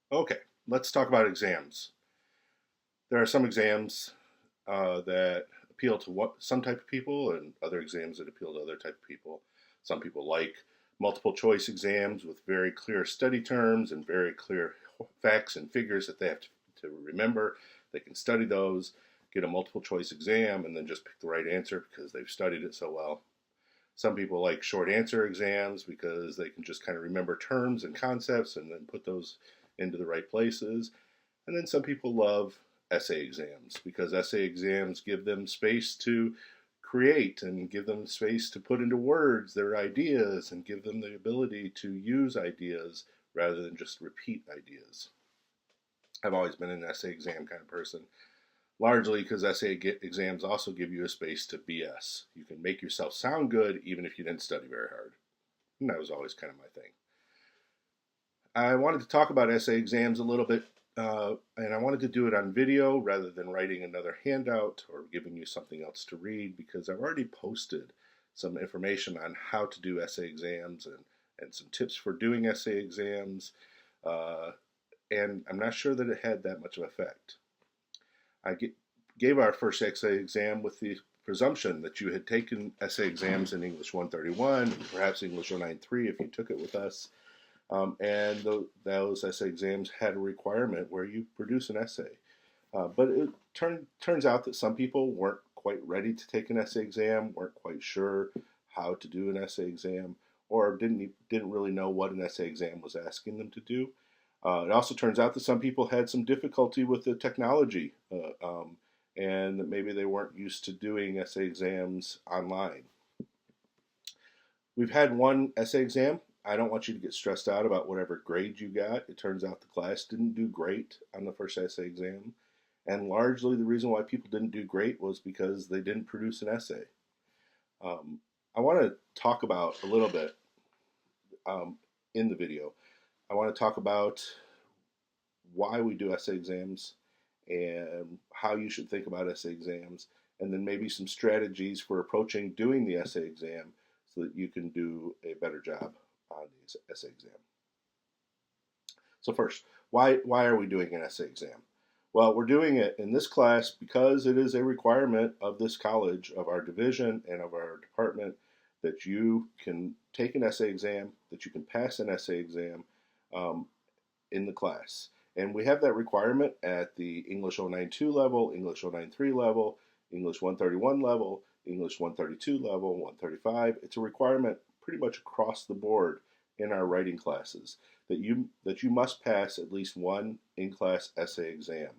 Okay, let's talk about exams. There are some exams that appeal to some type of people, and other exams that appeal to other type of people. Some people like multiple choice exams with very clear study terms and very clear facts and figures that they have to remember. They can study those, get a multiple choice exam, and then just pick the right answer because they've studied it so well. Some people like short answer exams because they can just kind of remember terms and concepts and then put those into the right places. And then some people love essay exams because essay exams give them space to create and give them space to put into words their ideas and give them the ability to use ideas rather than just repeat ideas. I've always been an essay exam kind of person, largely because essay exams also give you a space to BS. You can make yourself sound good even if you didn't study very hard. And that was always kind of my thing. I wanted to talk about essay exams a little bit, and I wanted to do it on video rather than writing another handout or giving you something else to read because I've already posted some information on how to do essay exams and some tips for doing essay exams, uh, and I'm not sure that it had that much of effect. I gave our first essay exam with the presumption that you had taken essay exams in English 131, perhaps English 093 if you took it with us. Those essay exams had a requirement where you produce an essay. But it turns out that some people weren't quite ready to take an essay exam, weren't quite sure how to do an essay exam, or didn't really know what an essay exam was asking them to do. It also turns out that some people had some difficulty with the technology, and that maybe they weren't used to doing essay exams online. We've had one essay exam. I don't want you to get stressed out about whatever grade you got. It turns out the class didn't do great on the first essay exam. And largely the reason why people didn't do great was because they didn't produce an essay. Um, I want to talk about a little bit um, in the video. I want to talk about why we do essay exams and how you should think about essay exams, and then maybe some strategies for approaching doing the essay exam so that you can do a better job on the essay exam. So first, why are we doing an essay exam? Well, we're doing it in this class because it is a requirement of this college, of our division, and of our department that you can take an essay exam, that you can pass an essay exam um, in the class. And we have that requirement at the English 092 level, English 093 level, English 131 level, English 132 level, 135. It's a requirement pretty much across the board in our writing classes that you must pass at least one in-class essay exam.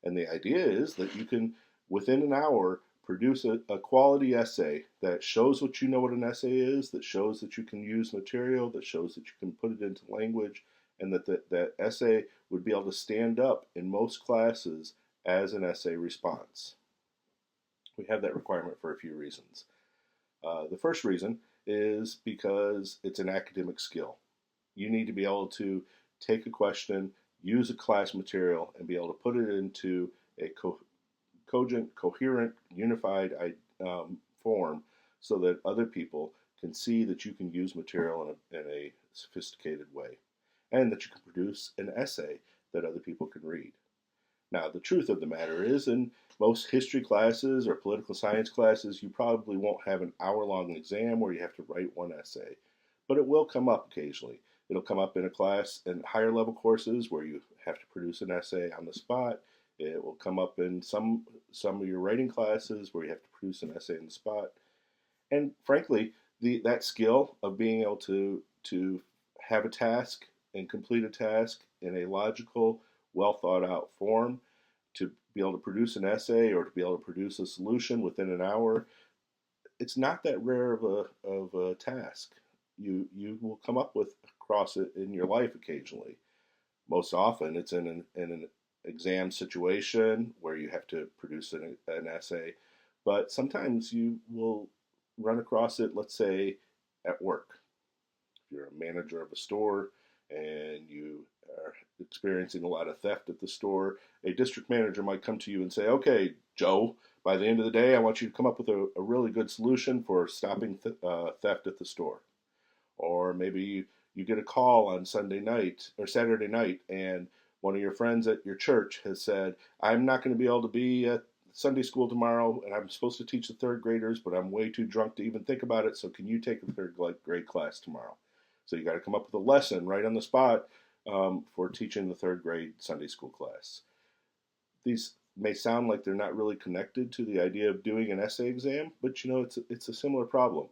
And the idea is that you can, within an hour, produce a quality essay that shows what you know what an essay is, that shows that you can use material, that shows that you can put it into language, and that essay would be able to stand up in most classes as an essay response. We have that requirement for a few reasons. The first reason is because it's an academic skill. You need to be able to take a question, use a class material, and be able to put it into a cogent, coherent, unified form so that other people can see that you can use material in a sophisticated way and that you can produce an essay that other people can read. Now, the truth of the matter is, in most history classes or political science classes, you probably won't have an hour-long exam where you have to write one essay, but it will come up occasionally. It'll come up in a class in higher level courses where you have to produce an essay on the spot. It will come up in some of your writing classes where you have to produce an essay on the spot. And frankly, that skill of being able to have a task and complete a task in a logical, well thought out form, to be able to produce an essay or to be able to produce a solution within an hour, it's not that rare of a task. You will come up with across it in your life occasionally. Most often, it's in an exam situation where you have to produce an essay, but sometimes you will run across it, let's say, at work. If you're a manager of a store and you are experiencing a lot of theft at the store, a district manager might come to you and say, okay, Joe, by the end of the day, I want you to come up with a really good solution for stopping theft at the store. Or maybe You get a call on Sunday night or Saturday night, and one of your friends at your church has said, I'm not going to be able to be at Sunday school tomorrow, and I'm supposed to teach the third graders, but I'm way too drunk to even think about it, so can you take a third grade class tomorrow? So you got to come up with a lesson right on the spot for teaching the third grade Sunday school class. These may sound like they're not really connected to the idea of doing an essay exam, but it's a similar problem.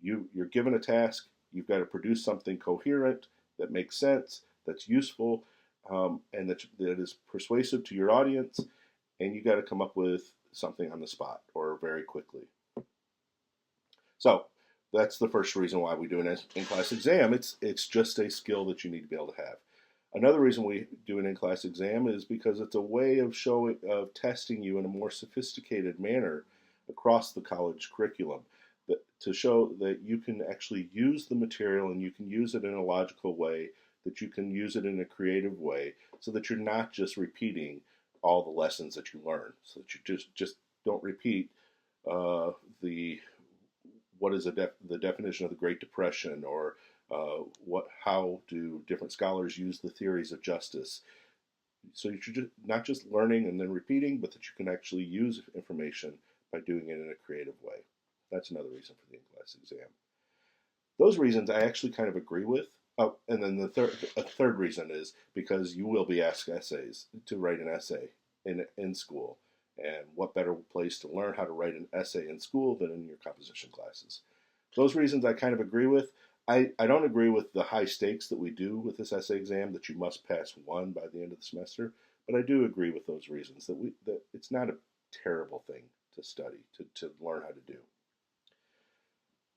You're given a task, you've got to produce something coherent that makes sense, that's useful, and that is persuasive to your audience, and you got to come up with something on the spot or very quickly. So that's the first reason why we do an in-class exam. It's just a skill that you need to be able to have. Another reason we do an in-class exam is because it's a way of testing you in a more sophisticated manner across the college curriculum, to show that you can actually use the material and you can use it in a logical way, that you can use it in a creative way, so that you're not just repeating all the lessons that you learn, so that you just don't repeat the what is the definition of the Great Depression, or how do different scholars use the theories of justice. So you're not just learning and then repeating, but that you can actually use information by doing it in a creative way. That's another reason for the in-class exam. Those reasons I actually kind of agree with. Oh, and then a third reason is because you will be asked to write an essay in school. And what better place to learn how to write an essay in school than in your composition classes? Those reasons I kind of agree with. I don't agree with the high stakes that we do with this essay exam, that you must pass one by the end of the semester. But I do agree with those reasons, that it's not a terrible thing to study, to learn how to do.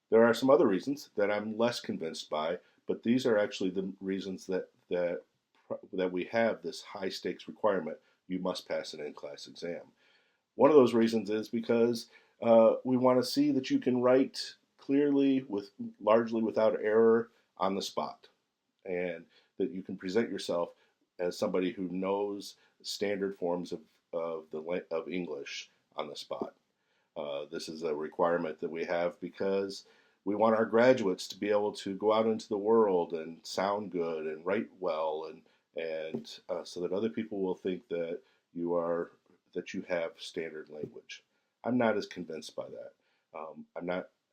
There are some other reasons that I'm less convinced by, but these are actually the reasons that we have this high stakes requirement. You must pass an in-class exam. One of those reasons is because we want to see that you can write clearly, largely without error, on the spot, and that you can present yourself as somebody who knows standard forms of English on the spot. This is a requirement that we have because we want our graduates to be able to go out into the world and sound good and write well, and so that other people will think that you have standard language. I'm not as convinced by that.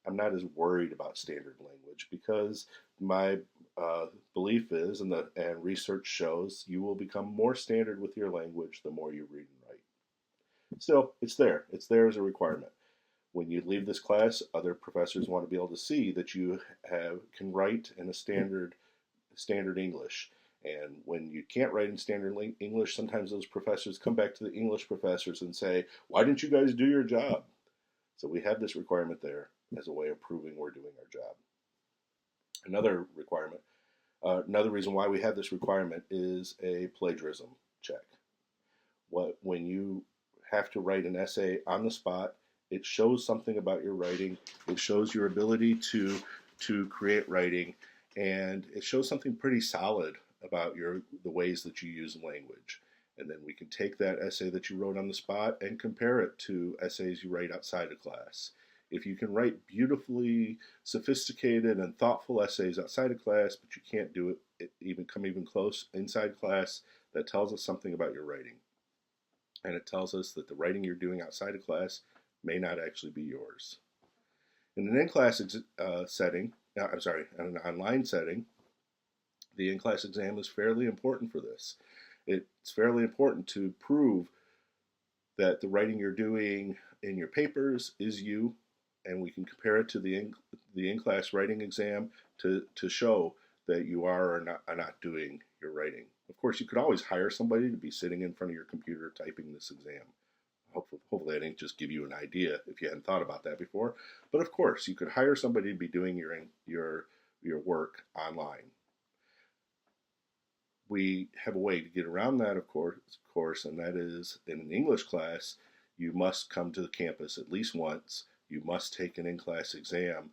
I'm not as worried about standard language, because my belief is, and research shows, you will become more standard with your language the more you read and write. Still, it's there. It's there as a requirement. When you leave this class, other professors want to be able to see that you can write in a standard English. And when you can't write in standard English, sometimes those professors come back to the English professors and say, "Why didn't you guys do your job?" So we have this requirement there as a way of proving we're doing our job. Another reason why we have this requirement is a plagiarism check. When you have to write an essay on the spot, it shows something about your writing. It shows your ability to create writing, and it shows something pretty solid about the ways that you use language. And then we can take that essay that you wrote on the spot and compare it to essays you write outside of class. If you can write beautifully sophisticated and thoughtful essays outside of class, but you can't do it even close inside class, that tells us something about your writing. And it tells us that the writing you're doing outside of class may not actually be yours. In an in-class setting, in an online setting, the in-class exam is fairly important for this. It's fairly important to prove that the writing you're doing in your papers is you, and we can compare it to the in-class writing exam to show that you are or not doing your writing. Of course, you could always hire somebody to be sitting in front of your computer typing this exam. Hopefully I didn't just give you an idea if you hadn't thought about that before. But of course, you could hire somebody to be doing your work online. We have a way to get around that, of course, and that is, in an English class, you must come to the campus at least once. You must take an in-class exam,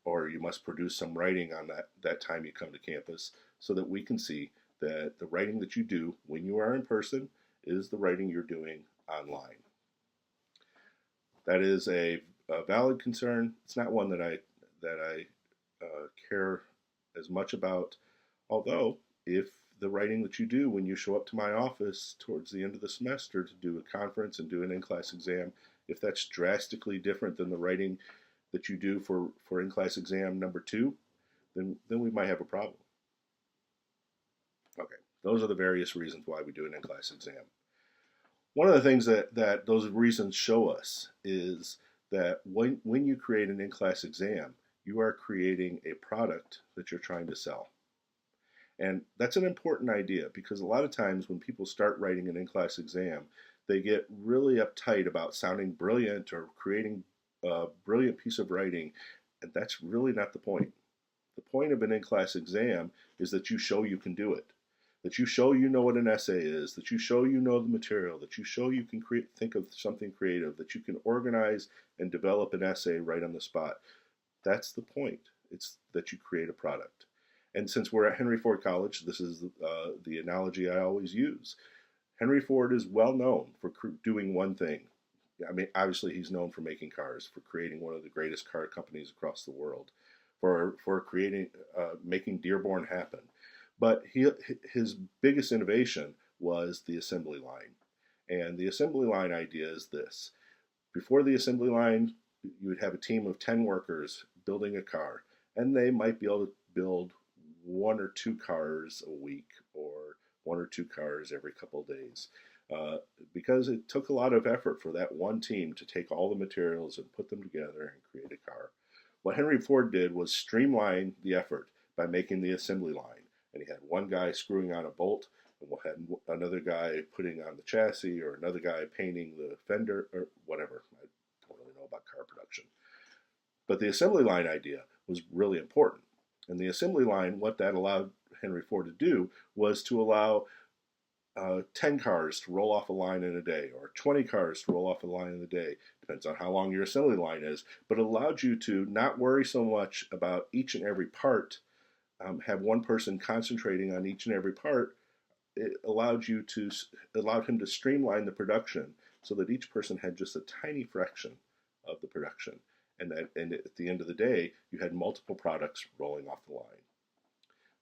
or you must produce some writing on that time you come to campus, so that we can see that the writing that you do when you are in person is the writing you're doing online. That is a valid concern. It's not one that I care as much about, although if the writing that you do when you show up to my office towards the end of the semester to do a conference and do an in-class exam, if that's drastically different than the writing that you do for in-class exam number two, then we might have a problem. Okay, those are the various reasons why we do an in-class exam. One of the things that those reasons show us is that when you create an in-class exam, you are creating a product that you're trying to sell. And that's an important idea because a lot of times when people start writing an in-class exam, they get really uptight about sounding brilliant or creating a brilliant piece of writing, and that's really not the point. The point of an in-class exam is that you show you can do it, that you show you know what an essay is, that you show you know the material, that you show you can think of something creative, that you can organize and develop an essay right on the spot. That's the point. It's that you create a product. And since we're at Henry Ford College, this is the analogy I always use. Henry Ford is well known for doing one thing. I mean, obviously he's known for making cars, for creating one of the greatest car companies across the world, for creating, making Dearborn happen. But his biggest innovation was the assembly line. And the assembly line idea is this. Before the assembly line, you would have a team of 10 workers building a car, and they might be able to build one or two cars a week or one or two cars every couple of days. Because it took a lot of effort for that one team to take all the materials and put them together and create a car. What Henry Ford did was streamline the effort by making the assembly line. And he had one guy screwing on a bolt, and we had another guy putting on the chassis, or another guy painting the fender, or whatever. I don't really know about car production. But the assembly line idea was really important. And the assembly line, what that allowed Henry Ford to do was to allow 10 cars to roll off a line in a day, or 20 cars to roll off a line in a day. Depends on how long your assembly line is. But it allowed you to not worry so much about each and every part, have one person concentrating on each and every part. It allowed him to streamline the production so that each person had just a tiny fraction of the production. And at the end of the day, you had multiple products rolling off the line.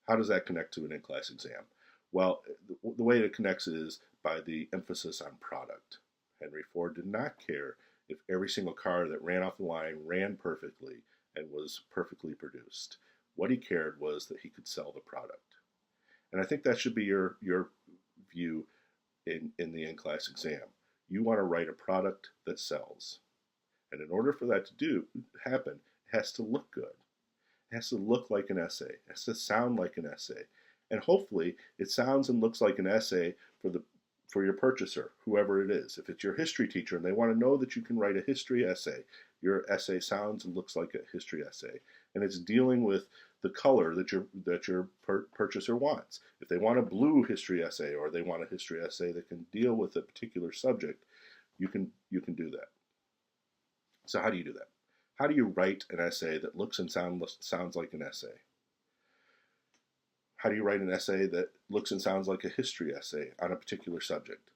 How does that connect to an in-class exam? Well, the way it connects is by the emphasis on product. Henry Ford did not care if every single car that ran off the line ran perfectly and was perfectly produced. What he cared was that he could sell the product. And I think that should be your view in the in-class exam. You want to write a product that sells. And in order for that to happen, it has to look good. It has to look like an essay. It has to sound like an essay. And hopefully it sounds and looks like an essay for your purchaser, whoever it is. If it's your history teacher and they want to know that you can write a history essay, your essay sounds and looks like a history essay. And it's dealing with the color that your purchaser wants. If they want a blue history essay, or they want a history essay that can deal with a particular subject, you can do that. So how do you do that? How do you write an essay that looks and sounds like an essay? How do you write an essay that looks and sounds like a history essay on a particular subject?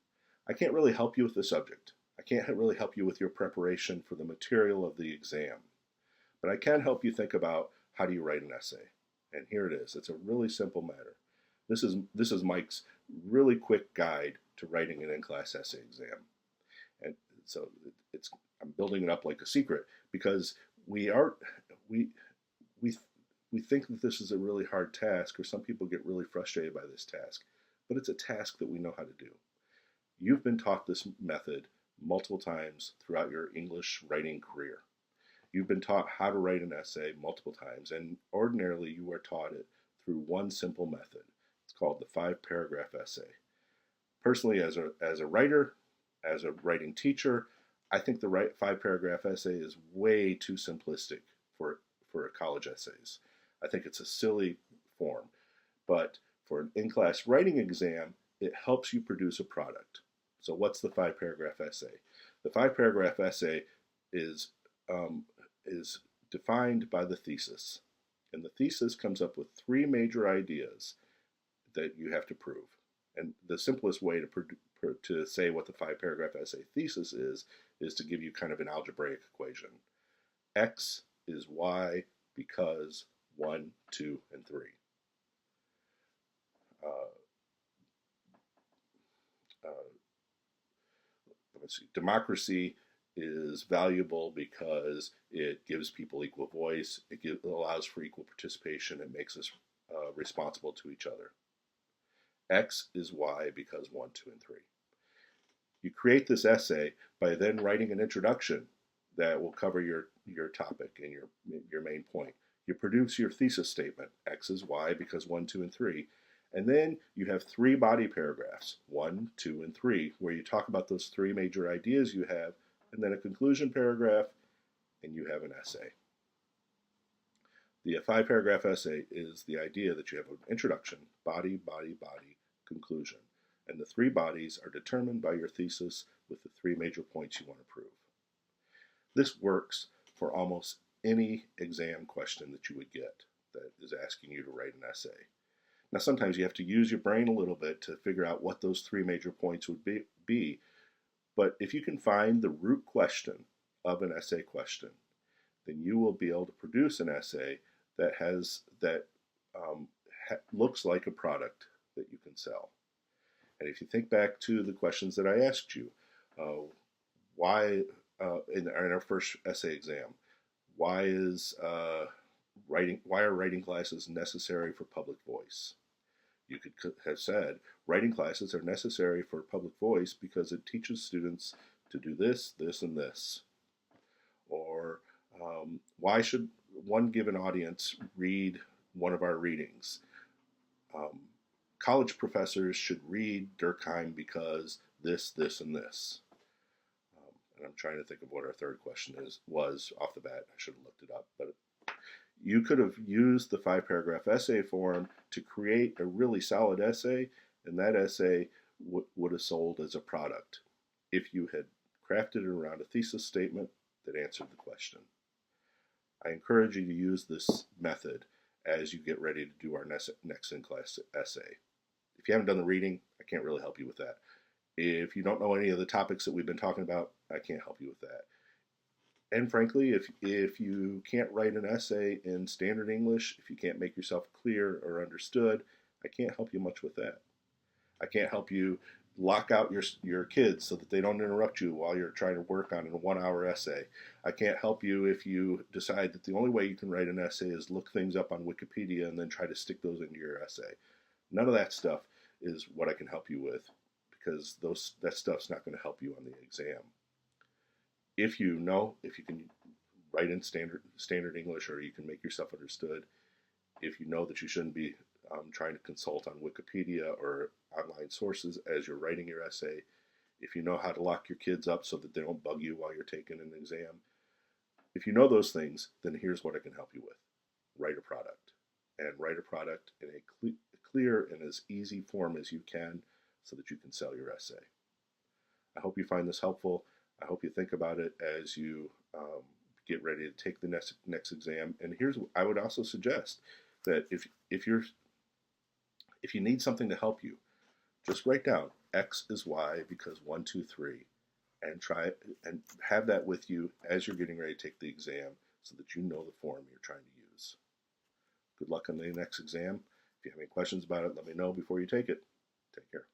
I can't really help you with the subject. I can't really help you with your preparation for the material of the exam. But I can help you think about how do you write an essay. And here it is. It's a really simple matter. This is Mike's really quick guide to writing an in-class essay exam. And so I'm building it up like a secret because we think that this is a really hard task, or some people get really frustrated by this task, but it's a task that we know how to do. You've been taught this method multiple times throughout your English writing career. You've been taught how to write an essay multiple times, and ordinarily you are taught it through one simple method. It's called the 5-paragraph essay. Personally, as a writer, as a writing teacher, I think the 5-paragraph essay is way too simplistic for college essays. I think it's a silly form. But for an in-class writing exam, it helps you produce a product. So what's the 5-paragraph essay? The 5-paragraph essay is defined by the thesis. And the thesis comes up with 3 major ideas that you have to prove. And the simplest way to say what the 5-paragraph essay thesis is to give you kind of an algebraic equation. X is Y because 1, 2, and 3. Uh, uh, let's see. Democracy is valuable because it gives people equal voice, it allows for equal participation, it makes us responsible to each other. X is Y because 1, 2, and 3. You create this essay by then writing an introduction that will cover your topic and your main point. You produce your thesis statement, X is Y because 1, 2, and 3. And then you have 3 body paragraphs, 1, 2, and 3, where you talk about those 3 major ideas you have, and then a conclusion paragraph, and you have an essay. The 5-paragraph essay is the idea that you have an introduction, body, body, body, conclusion. And the 3 bodies are determined by your thesis with the 3 major points you want to prove. This works for almost any exam question that you would get that is asking you to write an essay. Now, sometimes you have to use your brain a little bit to figure out what those 3 major points would be, but if you can find the root question of an essay question, then you will be able to produce an essay that looks like a product that you can sell. And if you think back to the questions that I asked you, why in our first essay exam, why are writing classes necessary for public voice? You could have said writing classes are necessary for public voice because it teaches students to do this, this, and this. Or why should one given audience read one of our readings? College professors should read Durkheim because this, this, and this. And I'm trying to think of what our third question was off the bat. I should have looked it up. But you could have used the 5-paragraph essay form to create a really solid essay, and that essay would have sold as a product if you had crafted it around a thesis statement that answered the question. I encourage you to use this method as you get ready to do our next in-class essay. If you haven't done the reading, I can't really help you with that. If you don't know any of the topics that we've been talking about, I can't help you with that. And frankly, if you can't write an essay in standard English, if you can't make yourself clear or understood, I can't help you much with that. I can't help you lock out your kids so that they don't interrupt you while you're trying to work on a 1-hour essay. I can't help you if you decide that the only way you can write an essay is look things up on Wikipedia and then try to stick those into your essay. None of that stuff is what I can help you with, because that stuff's not going to help you on the exam. If you can write in standard English, or you can make yourself understood, if you know that you shouldn't be trying to consult on Wikipedia or online sources as you're writing your essay, if you know how to lock your kids up so that they don't bug you while you're taking an exam, if you know those things, then here's what I can help you with. Write a product. And write a product in a clear and as easy form as you can so that you can sell your essay. I hope you find this helpful. I hope you think about it as you get ready to take the next exam. And I would also suggest that if you need something to help you, just write down X is Y because 1, 2, 3, and try and have that with you as you're getting ready to take the exam so that you know the form you're trying to use. Good luck on the next exam. If you have any questions about it, let me know before you take it. Take care.